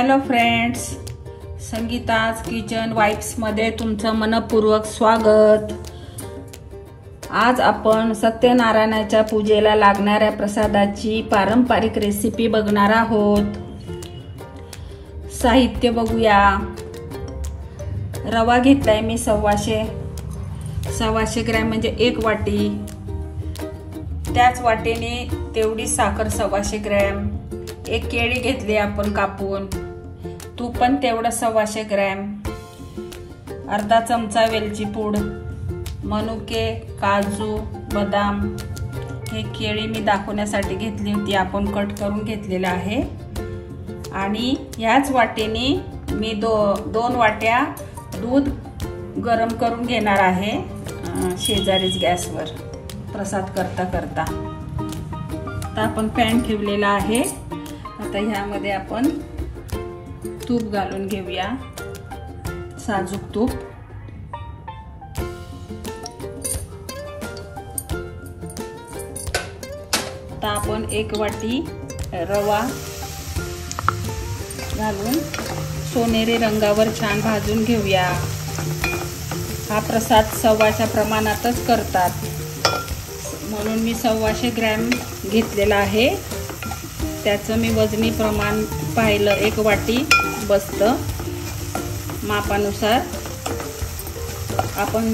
Hello friends, Sangeeta's kitchen vibes मध्ये तुमचं मनपूर्वक स्वागत। आज आपण सत्यनारायणाच्या पूजेला लागणाऱ्या प्रसादाची पारंपरिक रेसिपी बघणार आहोत। साहित्य बघूया। रवा घेतलाय मी 125 ग्रॅम म्हणजे 1 वाटी। त्याच वाटीने तेवढी साखर 125 ग्रॅम। एक केळी घेतली आपण कापून। तूप पण तेवढं 125 ग्रॅम। अर्धा चमचा वेलची पूड, मनुके, काजू, बदाम। हे केळी मी दाखवण्यासाठी घेतली होती, आपण कट करून घेतलेलं आहे। आणि याच वाटीने मी 2 वाट्या दूध गरम करून घेणार आहे शेजारीच गॅसवर प्रसाद करता करता। आता आपण पॅन ठेवलेला आहे। आता ह्यामध्ये आपण तूप घालून घेऊया, साजूक तूप। आता आपण 1 वाटी रवा घालून सोनेरी रंगावर छान भाजून घेऊया। हा प्रसाद सव्वाच्या प्रमाणातच करतात, म्हणून मी 125 ग्रॅम घेतलेला आहे। त्याचं मी वजनी प्रमाण पाहिलं, 1 वाटी बसतं मापानुसार। आपण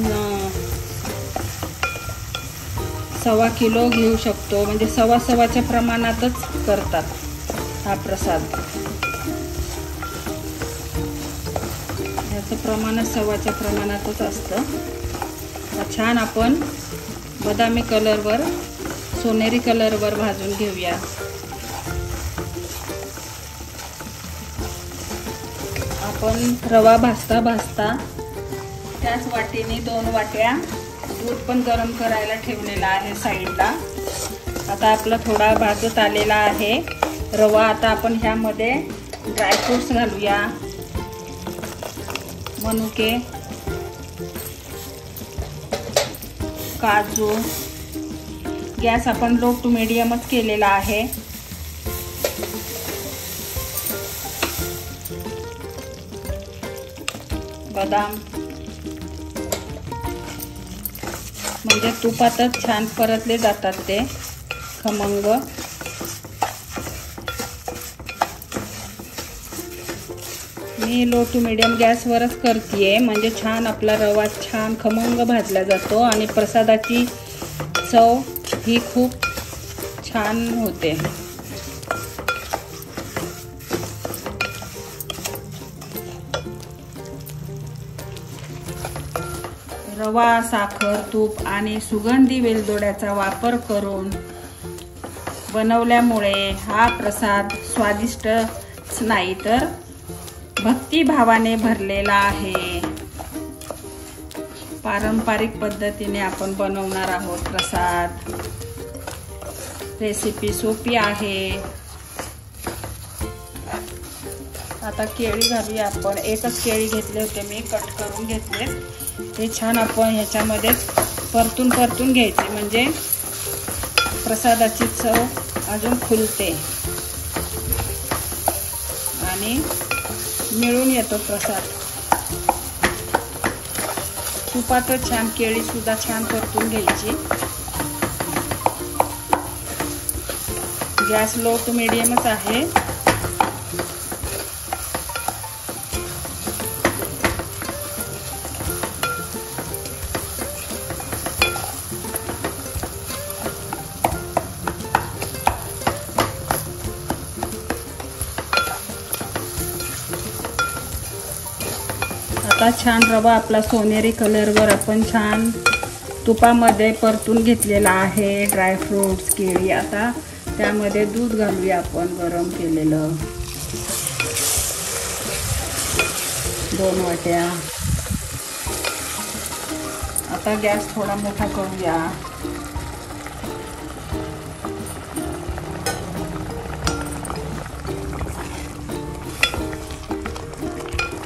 1.25 किलो घेऊ शकतो, म्हणजे 1.25च्या प्रमाणातच करतात हा प्रसाद। याचं प्रमाण 1.25च्या प्रमाणातच असतं। छान आपण बदामी कलरवर, सोनेरी कलरवर भाजून घेऊया। आपण रवा भाजता भाजता त्याच वाटीने 2 वाट्या दूध पण गरम करायला ठेवलेला आहे साईडला। आता आपला थोडा भाजत आलेला आहे रवा। आता आपण ह्यामध्ये ड्रायफ्रुट्स घालूया, मनुके, काजू। गॅस आपण लो टू मीडियमच केलेला आहे। बदाम म्हणजे तुपातच छान परतले जातात ते खमंग। मी लो टू मीडियम गॅसवरच करतेय, म्हणजे छान आपला रवा छान खमंग भाजला जातो आणि प्रसादाची चव ही खूप छान होते। रवा, साखर, तूप आणि सुगंधी वेलदोड्याचा वापर करून बनवल्यामुळे हा प्रसाद स्वादिष्टच नाही तर भक्तिभावाने भरलेला आहे। पारंपरिक पद्धतीने आपण बनवणार आहोत प्रसाद। रेसिपी सोपी आहे। आता केळी घालूया आपण। 1च केळी घेतले होते मी, कट करून घेतले। हे छान आपण ह्याच्यामध्ये परतून घ्यायचे, म्हणजे प्रसादाची चव अजून खुलते आणि मिळून येतो प्रसाद। तुपातच छान केळी सुद्धा छान परतून घ्यायची। गॅस लो टू मीडियमच आहे। आता छान रवा आपला सोनेरी कलरवर आपण छान तुपामध्ये परतून घेतलेला आहे। ड्रायफ्रुट्स, केळी। आता त्यामध्ये दूध घालूया आपण गरम केलेलं, 2 वाट्या। आता गॅस थोडा मोठा करूया।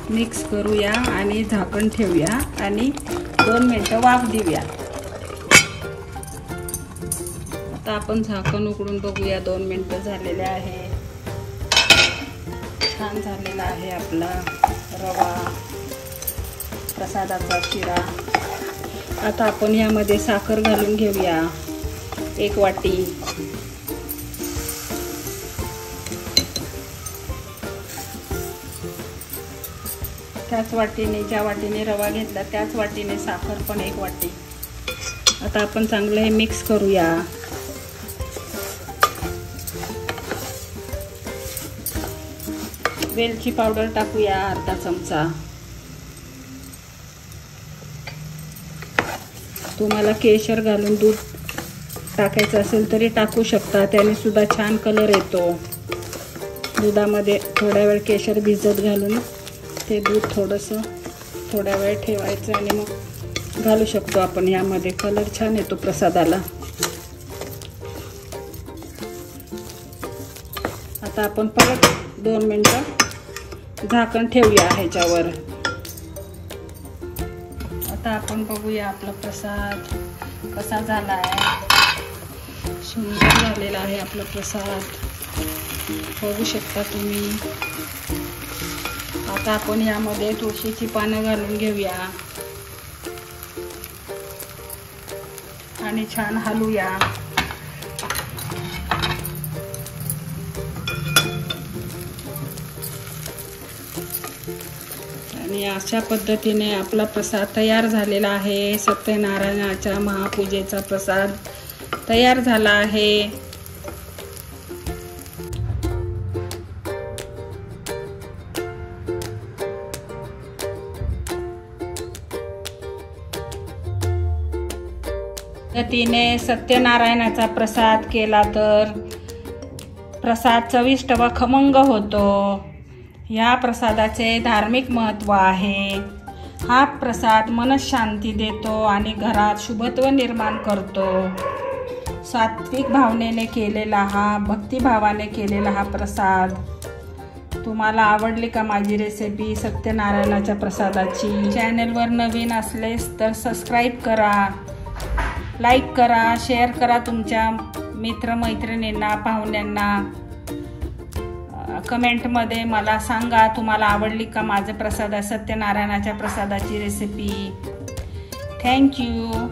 मिक्स करूया आणि झाकण ठेवूया आणि 2 मिनिटं वाफ देऊया। आता आपण झाकण उघडून बघूया। 2 मिनिटं झालेले आहे। छान झालेला आहे आपला रवा प्रसादाचा शिरा। आता आपण यामध्ये साखर घालून घेऊया 1 वाटी। त्याच वाटीने, ज्या वाटीने रवा घेतला त्याच वाटीने साखर पण 1 वाटी। आता आपण चांगलं हे मिक्स करूया। वेलची पावडर टाकूया अर्धा चमचा। तुम्हाला केशर घालून दूध टाकायचं असेल तरी टाकू शकता, त्याने सुद्धा छान कलर येतो। दुधामध्ये थोड्या वेळ केशर भिजत घालून ते दूध थोड्या वेळ ठेवायचं आणि मग घालू शकतो आपण यामध्ये, कलर छान येतो प्रसादाला। आता आपण परत 2 मिनिटं झाकण ठेवूया ह्याच्यावर। आता आपण बघूया आपला प्रसाद कसा झाला आहे। सुंदर झालेला आहे आपला प्रसाद, बघू शकता तुम्ही। आता आपण यामध्ये तुळशीची पानं घालून घेऊया आणि छान हलवूया। आणि अशा पद्धतीने आपला प्रसाद तयार झालेला आहे। सत्यनारायणाच्या महापूजेचा प्रसाद तयार झाला आहे। पद्धतीने सत्यनारायणाचा प्रसाद केला तर प्रसाद चविष्ट व खमंग होतो। या प्रसादाचे धार्मिक महत्त्व आहे। हा प्रसाद मनशांती देतो आणि घरात शुभत्व निर्माण करतो। सात्विक भावनेने केलेला हा, भक्तिभावाने केलेला हा प्रसाद। तुम्हाला आवडली का माझी रेसिपी सत्यनारायणाच्या प्रसादाची? चॅनलवर नवीन असलेस तर सबस्क्राईब करा, लाईक करा, शेअर करा तुमच्या मित्रमैत्रिणींना, पाहुण्यांना। कमेंटमध्ये मला सांगा तुम्हाला आवडली का माझं सत्यनारायणाच्या प्रसादाची रेसिपी। थँक्यू।